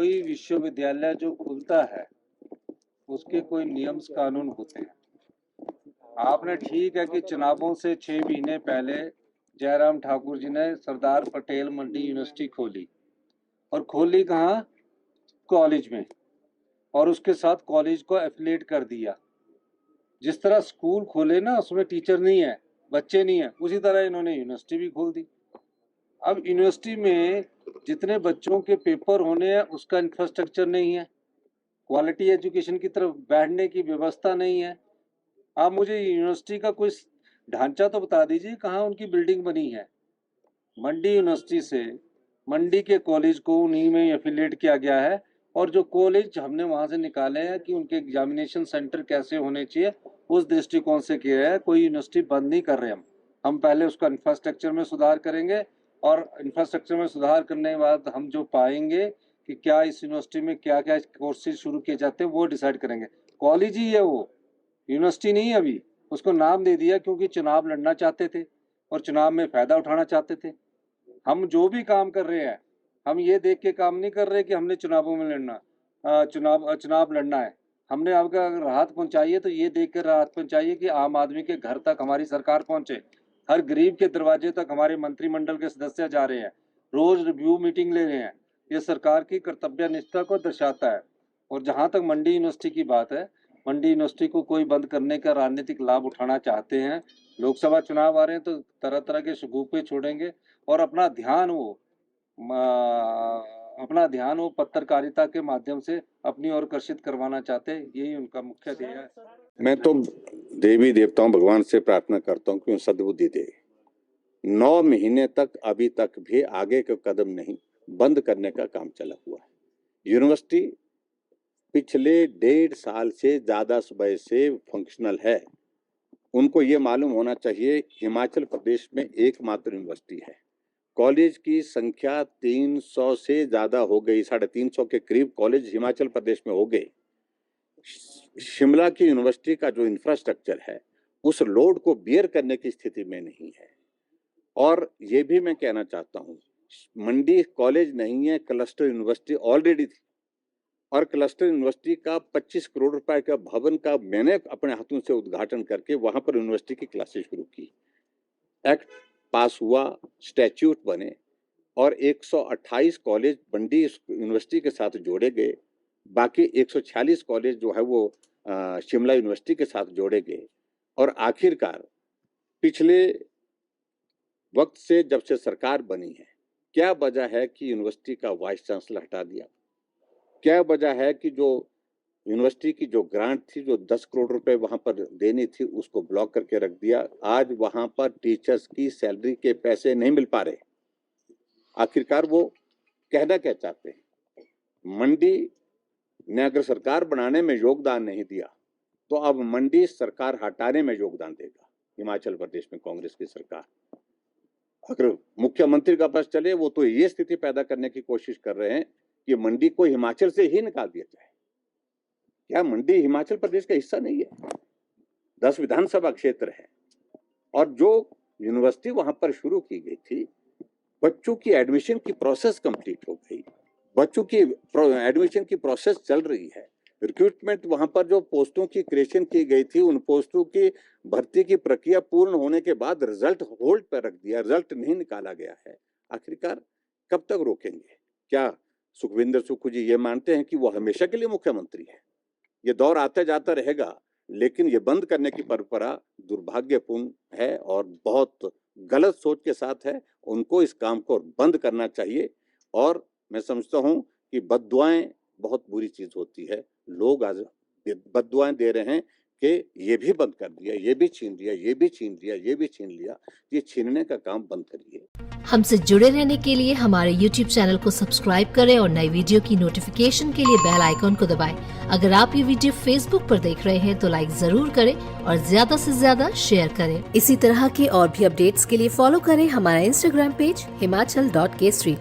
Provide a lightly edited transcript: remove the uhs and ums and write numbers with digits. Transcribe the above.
कोई विश्वविद्यालय जो खुलता है उसके कोई नियम कानून होते हैं। आपने ठीक है कि चुनावों से 6 महीने पहले जयराम ठाकुर जी ने सरदार पटेल मंडी यूनिवर्सिटी खोली, और खोली कहाँ? कॉलेज में, और उसके साथ कॉलेज को एफिलिएट कर दिया। जिस तरह स्कूल खोले ना, उसमें टीचर नहीं है, बच्चे नहीं है, उसी तरह इन्होंने यूनिवर्सिटी भी खोल दी। अब यूनिवर्सिटी में जितने बच्चों के पेपर होने हैं उसका इंफ्रास्ट्रक्चर नहीं है, क्वालिटी एजुकेशन की तरफ बैठने की व्यवस्था नहीं है। आप मुझे यूनिवर्सिटी का कोई ढांचा तो बता दीजिए कहाँ उनकी बिल्डिंग बनी है। मंडी यूनिवर्सिटी से मंडी के कॉलेज को उन्हीं में एफिलिएट किया गया है, और जो कॉलेज हमने वहाँ से निकाले हैं कि उनके एग्जामिनेशन सेंटर कैसे होने चाहिए, उस दृष्टिकोण से किया है। कोई यूनिवर्सिटी बंद नहीं कर रहे हम पहले उसका इंफ्रास्ट्रक्चर में सुधार करेंगे, और इंफ्रास्ट्रक्चर में सुधार करने के बाद हम जो पाएंगे कि क्या इस यूनिवर्सिटी में क्या क्या कोर्सेज शुरू किए जाते हैं वो डिसाइड करेंगे। कॉलेज ही है वो, यूनिवर्सिटी नहीं है। अभी उसको नाम दे दिया क्योंकि चुनाव लड़ना चाहते थे और चुनाव में फ़ायदा उठाना चाहते थे। हम जो भी काम कर रहे हैं, हम ये देख के काम नहीं कर रहे कि हमने चुनावों में लड़ना चुनाव लड़ना है। हमने आपका अगर राहत पहुंचाई है तो ये देख कर राहत पहुंचाइए कि आम आदमी के घर तक हमारी सरकार पहुंचे, हर गरीब के दरवाजे तक हमारे मंत्रिमंडल के सदस्य जा रहे हैं, रोज रिव्यू मीटिंग ले रहे हैं। ये सरकार की कर्तव्य निष्ठा को दर्शाता है। और जहाँ तक मंडी यूनिवर्सिटी की बात है, मंडी यूनिवर्सिटी को कोई बंद करने का राजनीतिक लाभ उठाना चाहते हैं। लोकसभा चुनाव आ रहे हैं तो तरह तरह के शगुफे छोड़ेंगे और अपना ध्यान वो पत्रकारिता के माध्यम से अपनी ओर आकर्षित करवाना चाहते हैं। यही उनका मुख्य ध्येय है। मैं तो देवी देवताओं भगवान से प्रार्थना करता हूँ कि उन्हें सद्बुद्धि दे। 9 महीने तक अभी तक भी आगे के कदम नहीं, बंद करने का काम चला हुआ है। यूनिवर्सिटी पिछले 1.5 साल से ज्यादा समय से फंक्शनल है। उनको ये मालूम होना चाहिए हिमाचल प्रदेश में एकमात्र यूनिवर्सिटी है। कॉलेज की संख्या 300 से ज्यादा हो गई, 350 के करीब कॉलेज हिमाचल प्रदेश में हो गए। शिमला की यूनिवर्सिटी का जो इंफ्रास्ट्रक्चर है उस लोड को बियर करने की स्थिति में नहीं है। और ये भी मैं कहना चाहता हूँ, मंडी कॉलेज नहीं है, क्लस्टर यूनिवर्सिटी ऑलरेडी थी, और क्लस्टर यूनिवर्सिटी का 25 करोड़ रुपए का भवन का मैंने अपने हाथों से उद्घाटन करके वहां पर यूनिवर्सिटी की क्लासेस शुरू की। एक्ट पास हुआ, स्टैट्यूट बने, और 128 कॉलेज मंडी यूनिवर्सिटी के साथ जोड़े गए। बाकी 146 कॉलेज जो है वो शिमला यूनिवर्सिटी के साथ जोड़े गए। और आखिरकार पिछले वक्त से जब से सरकार बनी है, क्या वजह है कि यूनिवर्सिटी का वाइस चांसलर हटा दिया? क्या वजह है कि जो यूनिवर्सिटी की जो ग्रांट थी, जो 10 करोड़ रुपए वहां पर देनी थी, उसको ब्लॉक करके रख दिया? आज वहां पर टीचर्स की सैलरी के पैसे नहीं मिल पा रहे। आखिरकार वो कहना क्या चाहते हैं? मंडी ने अगर सरकार बनाने में योगदान नहीं दिया तो अब मंडी सरकार हटाने में योगदान देगा। हिमाचल प्रदेश में कांग्रेस की सरकार अगर मुख्यमंत्री का पास चले, वो तो ये स्थिति पैदा करने की कोशिश कर रहे हैं कि मंडी को हिमाचल से ही निकाल दिया जाए। क्या मंडी हिमाचल प्रदेश का हिस्सा नहीं है? 10 विधानसभा क्षेत्र है, और जो यूनिवर्सिटी वहां पर शुरू की गई थी, बच्चों की एडमिशन की प्रोसेस कंप्लीट हो गई, बच्चों की एडमिशन की प्रोसेस चल रही है। रिक्रूटमेंट वहां पर जो पोस्टों की क्रिएशन की गई थी, उन पोस्टों की भर्ती की प्रक्रिया पूर्ण होने के बाद रिजल्ट होल्ड पर रख दिया, रिजल्ट नहीं निकाला गया है। आखिरकार कब तक रोकेंगे? क्या सुखविंदर सुक्खू जी ये मानते हैं कि वो हमेशा के लिए मुख्यमंत्री है? ये दौर आता जाता रहेगा, लेकिन ये बंद करने की परंपरा दुर्भाग्यपूर्ण है और बहुत गलत सोच के साथ है। उनको इस काम को बंद करना चाहिए। और मैं समझता हूं कि बद्दुआएं बहुत बुरी चीज होती है। लोग आज बद्दुआएं दे रहे हैं कि ये भी बंद कर दिया, ये भी छीन लिया, ये भी छीन लिया, ये भी छीन लिया। ये छीनने का काम बंद करिए। हमसे जुड़े रहने के लिए हमारे YouTube चैनल को सब्सक्राइब करें और नई वीडियो की नोटिफिकेशन के लिए बेल आइकॉन को दबाएं। अगर आप ये वीडियो Facebook पर देख रहे हैं तो लाइक जरूर करें और ज्यादा से ज्यादा शेयर करें। इसी तरह के और भी अपडेट्स के लिए फॉलो करें हमारा Instagram पेज himachal.kesri।